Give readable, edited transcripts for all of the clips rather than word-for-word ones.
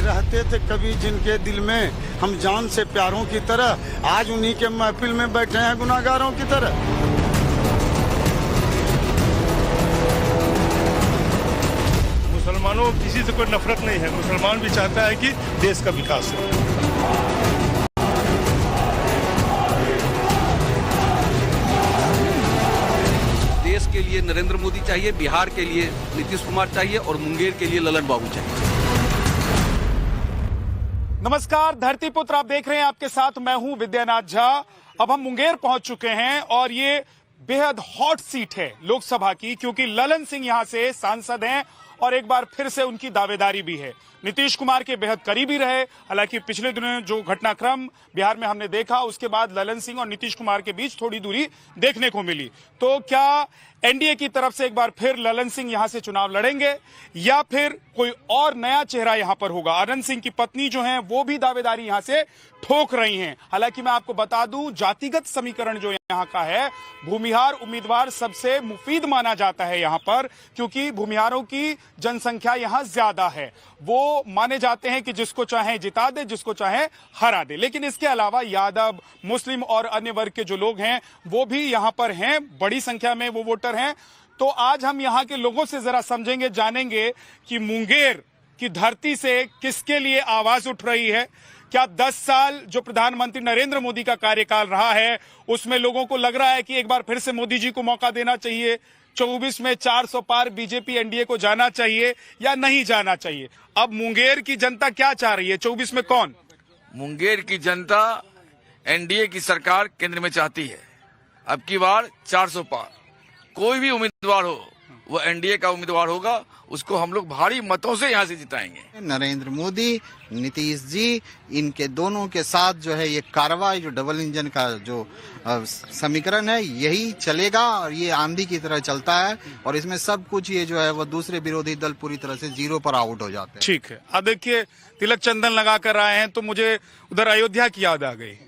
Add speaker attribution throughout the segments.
Speaker 1: रहते थे कभी जिनके दिल में हम जान से प्यारों की तरह, आज उन्हीं के महफिल में बैठे हैं गुनाहगारों की तरह।
Speaker 2: मुसलमानों किसी से कोई नफरत नहीं है, मुसलमान भी चाहता है कि देश का विकास हो।
Speaker 3: देश के लिए नरेंद्र मोदी चाहिए, बिहार के लिए नीतीश कुमार चाहिए और मुंगेर के लिए ललन बाबू चाहिए।
Speaker 4: नमस्कार, धरती पुत्र आप देख रहे हैं, आपके साथ मैं हूं विद्यानाथ झा। अब हम मुंगेर पहुंच चुके हैं और ये बेहद हॉट सीट है लोकसभा की, क्योंकि ललन सिंह यहां से सांसद हैं और एक बार फिर से उनकी दावेदारी भी है। नीतीश कुमार के बेहद करीबी रहे, हालांकि पिछले दिनों जो घटनाक्रम बिहार में हमने देखा उसके बाद ललन सिंह और नीतीश कुमार के बीच थोड़ी दूरी देखने को मिली। तो क्या एनडीए की तरफ से एक बार फिर ललन सिंह यहां से चुनाव लड़ेंगे या फिर कोई और नया चेहरा यहां पर होगा? आनंद सिंह की पत्नी जो हैं वो भी दावेदारी यहां से ठोक रही हैं। हालांकि मैं आपको बता दूं, जातिगत समीकरण जो यहां का है, भूमिहार उम्मीदवार सबसे मुफीद माना जाता है यहां पर, क्योंकि भूमिहारों की जनसंख्या यहां ज्यादा है। वो माने जाते हैं कि जिसको चाहे जिता दे, जिसको चाहे हरा दे। लेकिन इसके अलावा यादव, मुस्लिम और अन्य वर्ग के जो लोग हैं वो भी यहां पर हैं, बड़ी संख्या में वो वोटर हैं। तो आज हम यहां के लोगों से जरा समझेंगे, जानेंगे कि मुंगेर की धरती से किसके लिए आवाज उठ रही है। क्या 10 साल जो प्रधानमंत्री नरेंद्र मोदी का कार्यकाल रहा है उसमें लोगों को लग रहा है कि एक बार फिर से मोदी जी को मौका देना चाहिए? 24 में 400 पार बीजेपी एनडीए को जाना चाहिए या नहीं जाना चाहिए? अब मुंगेर की जनता क्या चाह रही है? 24 में कौन?
Speaker 5: मुंगेर की जनता एनडीए की सरकार केंद्र में चाहती है। अब की बार 400 पार, कोई भी उम्मीदवार हो वो एनडीए का उम्मीदवार होगा, उसको हम लोग भारी मतों से यहाँ से जिताएंगे।
Speaker 6: नरेंद्र मोदी, नीतीश जी, इनके दोनों के साथ जो है ये कार्रवाई, जो डबल इंजन का जो समीकरण है, यही चलेगा और ये आंधी की तरह चलता है और इसमें सब कुछ ये जो है वो दूसरे विरोधी दल पूरी तरह से जीरो पर आउट हो जाते हैं।
Speaker 4: ठीक है, अब देखिए तिलक चंदन लगा कर आए हैं तो मुझे उधर अयोध्या की याद आ गई,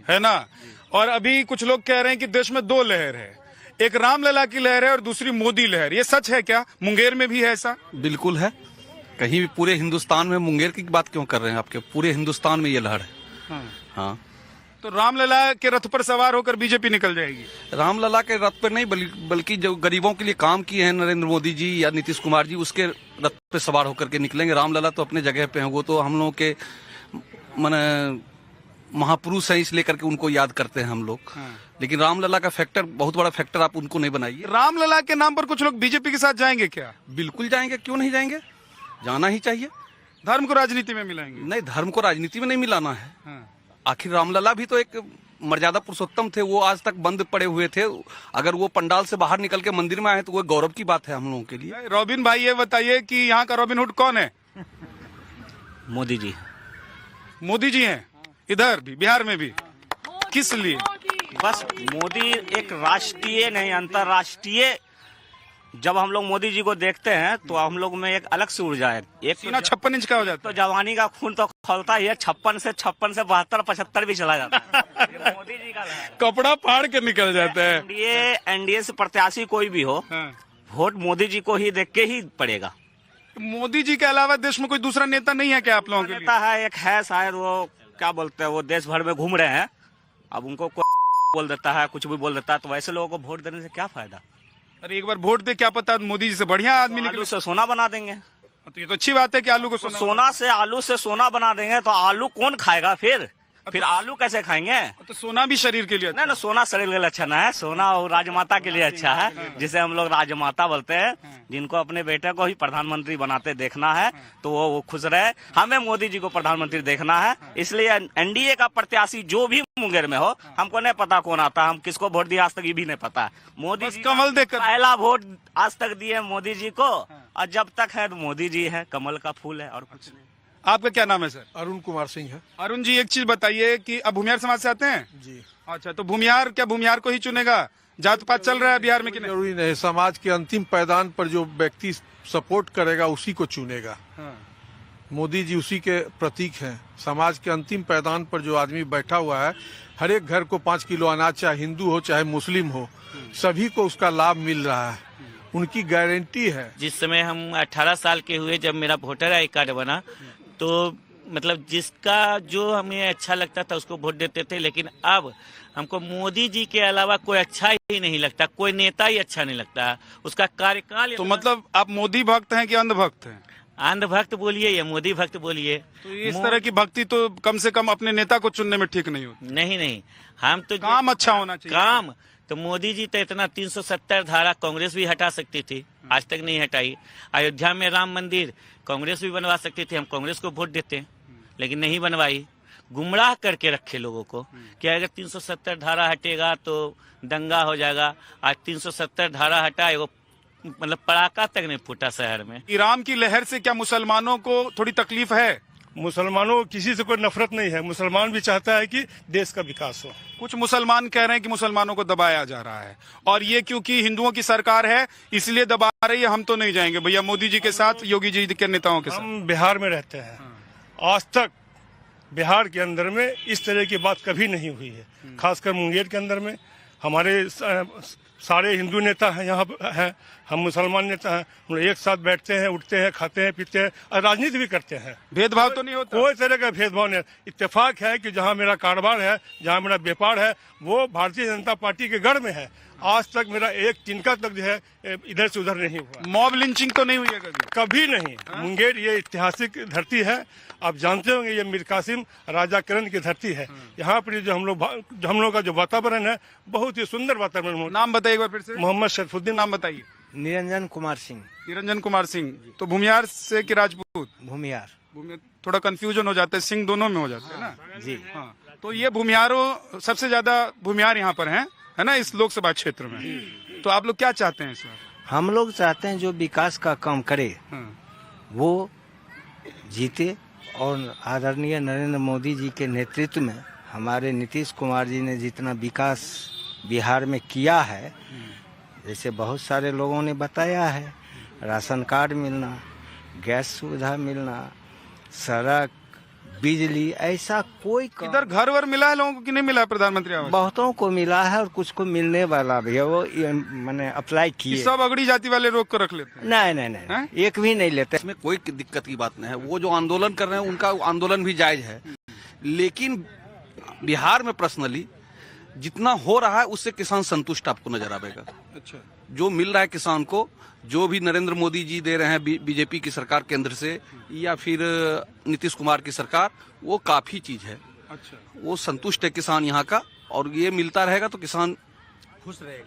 Speaker 4: है ना? और अभी कुछ लोग कह रहे हैं कि देश में 2 लहर है, एक रामलला की लहर है और दूसरी मोदी लहर। ये सच है क्या? मुंगेर में भी है ऐसा?
Speaker 3: बिल्कुल है, कहीं भी पूरे हिंदुस्तान में। मुंगेर की बात क्यों कर रहे हैं? आपके पूरे हिंदुस्तान में ये लहर है। हाँ।
Speaker 4: तो रामलला के रथ पर सवार होकर बीजेपी निकल जाएगी?
Speaker 3: रामलला के रथ पर नहीं, बल्कि जो गरीबों के लिए काम किए हैं नरेंद्र मोदी जी या नीतीश कुमार जी, उसके रथ पे सवार होकर के निकलेंगे। रामलला तो अपने जगह पे हैं, वो तो हम लोगों के महापुरुष हैं, इसलिए करके उनको याद करते हैं हम लोग। लेकिन रामलला का फैक्टर, बहुत बड़ा फैक्टर आप उनको नहीं बनाइए।
Speaker 4: रामलला के नाम पर कुछ लोग बीजेपी के साथ जाएंगे क्या?
Speaker 3: बिल्कुल जाएंगे, क्यों नहीं जाएंगे? जाना ही चाहिए।
Speaker 4: धर्म को राजनीति में मिलाएंगे?
Speaker 3: नहीं, धर्म को राजनीति में नहीं मिलाना है। आखिर रामलला भी तो एक मर्यादा पुरुषोत्तम थे, वो आज तक बंद पड़े हुए थे। अगर वो पंडाल से बाहर निकल के मंदिर में आए तो वो गौरव की बात है हम लोगों के लिए।
Speaker 4: रॉबिन भाई, ये बताइए कि यहाँ का रॉबिन हुड कौन है?
Speaker 7: मोदी जी।
Speaker 4: मोदी जी हैं इधर भी, बिहार में भी? किस लिए?
Speaker 7: बस मोदी एक राष्ट्रीय नहीं, अंतर्राष्ट्रीय। जब हम लोग मोदी जी को देखते हैं तो हम लोग में एक अलग से ऊर्जा है। एक
Speaker 4: सीना 56 इंच का हो जाता
Speaker 7: तो जवानी का खून तो खोलता ही है। 56 से 72, 75 भी चला जाता है। ये मोदी जी का है।
Speaker 4: कपड़ा फाड़ के निकल जाता है।
Speaker 7: एनडीए से प्रत्याशी कोई भी हो, वोट मोदी जी को ही देख के ही पड़ेगा।
Speaker 4: मोदी जी के अलावा देश में कोई दूसरा नेता नहीं है क्या आप लोगों के लिए?
Speaker 7: नेता है, एक है शायद, वो क्या बोलते हैं, वो देश भर में घूम रहे हैं। अब उनको बोल देता है, कुछ भी बोल देता है, तो वैसे लोगों को वोट देने से क्या फायदा?
Speaker 4: अरे एक बार वोट दे, क्या पता मोदी जी से बढ़िया आदमी निकले।
Speaker 7: आलू से सोना बना देंगे।
Speaker 4: तो ये तो अच्छी बात है कि आलू को
Speaker 7: आलू से सोना बना देंगे, तो आलू कौन खाएगा फिर आलू कैसे खाएंगे?
Speaker 4: तो सोना भी शरीर के लिए अच्छा?
Speaker 7: ना, सोना शरीर के लिए अच्छा ना है, सोना और राजमाता के लिए अच्छा है, जिसे हम लोग राजमाता बोलते हैं। जिनको अपने बेटे को ही प्रधानमंत्री बनाते देखना है तो वो खुश रहे। हमें मोदी जी को प्रधानमंत्री देखना है, इसलिए एनडीए का प्रत्याशी जो भी मुंगेर में हो, हमको नहीं पता कौन आता, हम किसको वोट दिए आज तक ये भी नहीं पता। मोदी जी
Speaker 4: कमल देकर
Speaker 7: पहला वोट आज तक दिए मोदी जी को, और जब तक है तो मोदी जी है, कमल का फूल है और कुछ नहीं।
Speaker 4: आपका क्या नाम है सर?
Speaker 2: अरुण कुमार सिंह है।
Speaker 4: अरुण जी, एक चीज बताइए कि अब भूमिहार समाज से आते हैं
Speaker 2: जी।
Speaker 4: अच्छा, तो भूमिहार क्या भूमिहार को ही चुनेगा? जात पात चल रहा है बिहार में कि नहीं?
Speaker 2: जरूरी नहीं, समाज के अंतिम पैदान पर जो व्यक्ति सपोर्ट करेगा उसी को चुनेगा। मोदी जी उसी के प्रतीक हैं। समाज के अंतिम पैदान पर जो आदमी बैठा हुआ है, हर एक घर को 5 किलो अनाज, चाहे हिंदू हो चाहे मुस्लिम हो, सभी को उसका लाभ मिल रहा है, उनकी गारंटी है।
Speaker 8: जिस समय हम 18 साल के हुए, जब मेरा वोटर आई कार्ड बना, तो
Speaker 7: मतलब जिसका जो हमें अच्छा लगता था उसको वोट देते थे, लेकिन अब हमको मोदी जी के अलावा कोई अच्छा ही नहीं लगता, कोई नेता ही अच्छा नहीं लगता, उसका कार्यकाल।
Speaker 4: तो मतलब आप मोदी भक्त हैं कि अंधभक्त हैं?
Speaker 7: अंधभक्त बोलिए या मोदी भक्त बोलिए,
Speaker 4: तो इस तरह की भक्ति तो कम से कम अपने नेता को चुनने में ठीक नहीं होती।
Speaker 7: नहीं, हम तो
Speaker 4: काम अच्छा होना चाहिए।
Speaker 7: काम तो मोदी जी तो इतना 370 धारा कांग्रेस भी हटा सकती थी, आज तक नहीं हटाई। अयोध्या में राम मंदिर कांग्रेस भी बनवा सकती थी, हम कांग्रेस को वोट देते, लेकिन नहीं बनवाई। गुमराह करके रखे लोगों को कि अगर 370 धारा हटेगा तो दंगा हो जाएगा। आज 370 धारा हटा, वो मतलब पड़ाका तक नहीं फूटा शहर में।
Speaker 4: राम की लहर से क्या मुसलमानों को थोड़ी तकलीफ है?
Speaker 8: मुसलमानों को किसी से कोई नफरत नहीं है, मुसलमान भी चाहता है कि देश का विकास हो।
Speaker 4: कुछ मुसलमान कह रहे हैं कि मुसलमानों को दबाया जा रहा है, और ये क्योंकि हिंदुओं की सरकार है इसलिए दबा रही है। हम तो नहीं जाएंगे भैया मोदी जी के साथ, योगी जी के नेताओं के साथ।
Speaker 8: हम बिहार में रहते हैं, आज तक बिहार के अंदर में इस तरह की बात कभी नहीं हुई है। खासकर मुंगेर के अंदर में हमारे सारे हिंदू नेता हैं, यहाँ हैं, हम मुसलमान नेता हैं, हम लोग एक साथ बैठते हैं, उठते हैं, खाते हैं, पीते हैं और राजनीति भी करते हैं।
Speaker 4: भेदभाव तो नहीं होता?
Speaker 8: कोई तरह का भेदभाव नहीं। इत्तेफाक है कि जहाँ मेरा कारोबार है, जहाँ मेरा व्यापार है, वो भारतीय जनता पार्टी के गढ़ में है। आज तक मेरा एक तिनका तक जो है इधर से उधर नहीं हुआ।
Speaker 4: मॉब लिंचिंग तो नहीं हुई है कभी?
Speaker 8: कभी नहीं। मुंगेर ये ऐतिहासिक धरती है, आप जानते होंगे, ये मीर कासिम राजा करण की धरती है। यहाँ पर जो हम लोग का जो वातावरण है बहुत ही सुंदर वातावरण।
Speaker 4: नाम बताइए एक बार फिर से।
Speaker 8: मोहम्मद शरफुद्दीन।
Speaker 4: नाम बताइए।
Speaker 9: निरंजन कुमार सिंह।
Speaker 4: निरंजन कुमार सिंह। तो भूमियार से कि राजपूत?
Speaker 9: भूमियार।
Speaker 4: थोड़ा कंफ्यूजन हो जाता है, सिंह दोनों में हो जाता है ना
Speaker 9: जी।
Speaker 4: हाँ, तो ये भूमियारों, सबसे ज्यादा भूमियार यहाँ पर हैं, है ना, इस लोकसभा क्षेत्र में। तो आप लोग क्या चाहते हैं इस बार?
Speaker 9: हम लोग चाहते हैं जो विकास का काम करे वो जीते, और आदरणीय नरेंद्र मोदी जी के नेतृत्व में हमारे नीतीश कुमार जी ने जितना विकास बिहार में किया है, जैसे बहुत सारे लोगों ने बताया है, राशन कार्ड मिलना, गैस सुविधा मिलना, सड़क, बिजली, ऐसा कोई
Speaker 4: इधर घर वर मिला है लोगों को कि नहीं मिला? प्रधानमंत्री आवास
Speaker 9: बहुतों को मिला है और कुछ को मिलने वाला भी है। वो मैंने अप्लाई किए।
Speaker 4: सब अगड़ी जाति वाले रोक कर रख लेते हैं?
Speaker 9: नहीं, एक भी नहीं लेते।
Speaker 3: इसमें कोई दिक्कत की बात नहीं है। वो जो आंदोलन कर रहे हैं उनका आंदोलन भी जायज है, लेकिन बिहार में पर्सनली जितना हो रहा है उससे किसान संतुष्ट आपको नजर आएगा।
Speaker 4: अच्छा।
Speaker 3: जो मिल रहा है किसान को, जो भी नरेंद्र मोदी जी दे रहे हैं बीजेपी की सरकार केंद्र से या फिर नीतीश कुमार की सरकार, वो काफी चीज है।
Speaker 4: अच्छा।
Speaker 3: वो संतुष्ट है किसान यहाँ का, और ये मिलता रहेगा तो किसान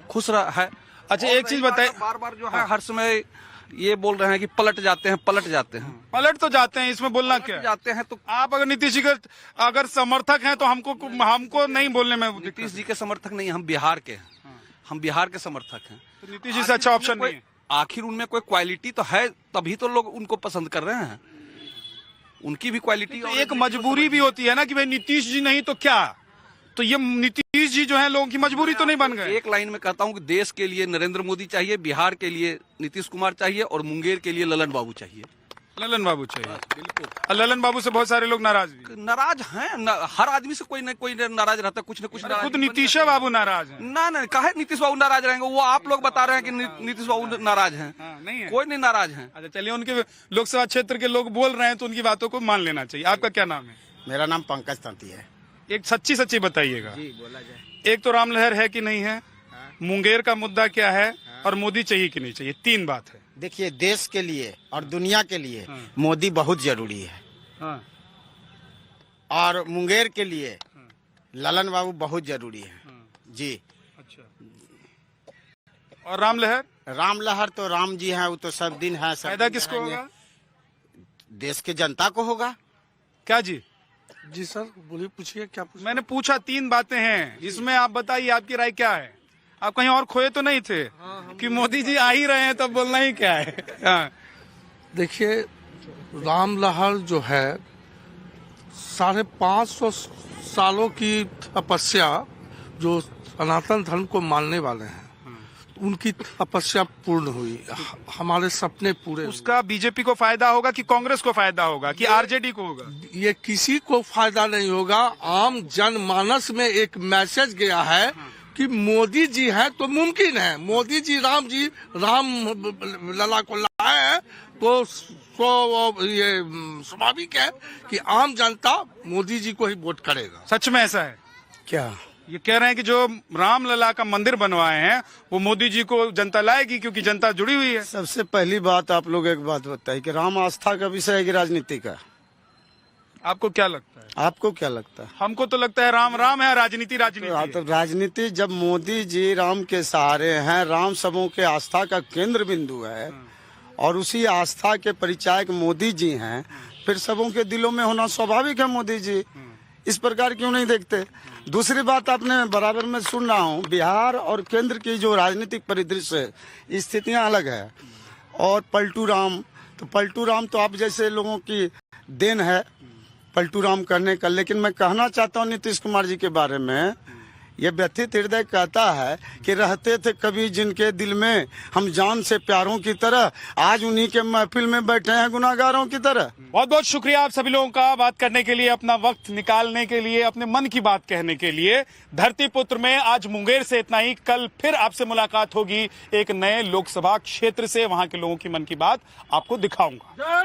Speaker 3: खुश रहा है।
Speaker 4: अच्छा, एक चीज बताइए।
Speaker 3: बार बार जो है हर समय ये बोल रहे हैं कि पलट जाते हैं।
Speaker 4: पलट तो जाते हैं, इसमें बोलना क्या है?
Speaker 3: जाते हैं तो
Speaker 4: आप अगर नीतीश जी के अगर समर्थक हैं तो हमको नहीं बोलने में।
Speaker 3: नीतीश जी के समर्थक नहीं, हम बिहार के हैं, हम बिहार के समर्थक हैं।
Speaker 4: तो नीतीश जी से अच्छा ऑप्शन नहीं है?
Speaker 3: आखिर उनमें कोई क्वालिटी तो है, तभी तो लोग उनको पसंद कर रहे हैं। उनकी भी क्वालिटी।
Speaker 4: तो एक मजबूरी भी होती है ना कि भाई नीतीश जी नहीं तो क्या, तो ये नीतीश जी जो है लोगों की मजबूरी तो नहीं बन गए?
Speaker 3: एक लाइन में कहता हूं कि देश के लिए नरेंद्र मोदी चाहिए, बिहार के लिए नीतीश कुमार चाहिए, और मुंगेर के लिए ललन बाबू चाहिए।
Speaker 4: ललन बाबू चाहिए, बिल्कुल। और ललन बाबू से बहुत सारे लोग नाराज
Speaker 3: हैं। हर आदमी से कोई न कोई नाराज रहता है, कुछ न कुछ।
Speaker 4: खुद नीतीश बाबू नाराज है?
Speaker 3: ना, काहे नीतीश बाबू नाराज रहेंगे? वो आप लोग बता रहे हैं कि नीतीश बाबू नाराज हैं।
Speaker 4: नहीं है,
Speaker 3: कोई नहीं नाराज है।
Speaker 4: अच्छा, चलिए, उनके लोकसभा क्षेत्र के लोग बोल रहे हैं तो उनकी बातों को मान लेना चाहिए। आपका क्या नाम है?
Speaker 10: मेरा नाम पंकज तंती है।
Speaker 4: एक सच्ची बताइएगा।
Speaker 10: जी, बोला जाए।
Speaker 4: एक तो राम लहर है कि नहीं है, मुंगेर का मुद्दा क्या है, और मोदी चाहिए कि नहीं चाहिए? 3 बात है।
Speaker 10: देखिए, देश के लिए और दुनिया के लिए मोदी बहुत जरूरी है, और मुंगेर के लिए ललन बाबू बहुत जरूरी है। जी।
Speaker 4: अच्छा। और राम लहर
Speaker 10: तो राम जी हैं, वो तो सब दिन है।
Speaker 4: फायदा किसको होगा?
Speaker 10: देश के जनता को होगा।
Speaker 4: क्या जी?
Speaker 2: जी सर, बोलिए, पूछिए क्या पूछिए।
Speaker 4: मैंने पूछा 3 बातें हैं, इसमें आप बताइए आपकी राय क्या है? आप कहीं और खोए तो नहीं थे कि मोदी जी आ ही रहे हैं तब बोलना ही क्या है?
Speaker 2: देखिए, राम लहर जो है 550 सालों की तपस्या, जो सनातन धर्म को मानने वाले हैं, उनकी तपस्या पूर्ण हुई, हमारे सपने पूरे।
Speaker 4: उसका बीजेपी को फायदा होगा कि कांग्रेस को फायदा होगा कि आरजेडी को होगा?
Speaker 2: ये किसी को फायदा नहीं होगा। आम जनमानस में एक मैसेज गया है कि मोदी जी हैं तो मुमकिन है। मोदी जी राम लला को लाए हैं तो
Speaker 11: तो ये स्वाभाविक है कि आम जनता मोदी जी को ही वोट करेगा।
Speaker 4: सच में ऐसा है
Speaker 1: क्या
Speaker 4: ये कह रहे हैं कि जो रामलला का मंदिर बनवाए हैं वो मोदी जी को जनता लाएगी क्योंकि जनता जुड़ी हुई है।
Speaker 1: सबसे पहली बात आप लोग एक बात बताइए कि राम आस्था का विषय है कि राजनीति का?
Speaker 4: आपको क्या लगता है?
Speaker 1: आपको क्या लगता है?
Speaker 4: हमको तो लगता है राम राम है, राजनीति राजनीति है।
Speaker 1: तो राजनीति जब मोदी जी राम के सहारे हैं, राम सबों के आस्था का केंद्र बिंदु है और उसी आस्था के परिचायक मोदी जी हैं, फिर सबों के दिलों में होना स्वाभाविक है। मोदी जी इस प्रकार क्यों नहीं देखते? दूसरी बात आपने बराबर में सुन रहा हूँ, बिहार और केंद्र की जो राजनीतिक परिदृश्य है, स्थितियां अलग है। और पलटू राम तो आप जैसे लोगों की देन है पलटू राम करने का। लेकिन मैं कहना चाहता हूँ नीतीश कुमार जी के बारे में, ये व्यथित हृदय कहता है कि रहते थे कभी जिनके दिल में हम जान से प्यारों की तरह, आज उन्हीं के महफिल में बैठे हैं गुनाहगारों की तरह।
Speaker 4: बहुत बहुत शुक्रिया आप सभी लोगों का बात करने के लिए, अपना वक्त निकालने के लिए, अपने मन की बात कहने के लिए। धरती पुत्र में आज मुंगेर से इतना ही। कल फिर आपसे मुलाकात होगी एक नए लोकसभा क्षेत्र से, वहां के लोगों की मन की बात आपको दिखाऊंगा।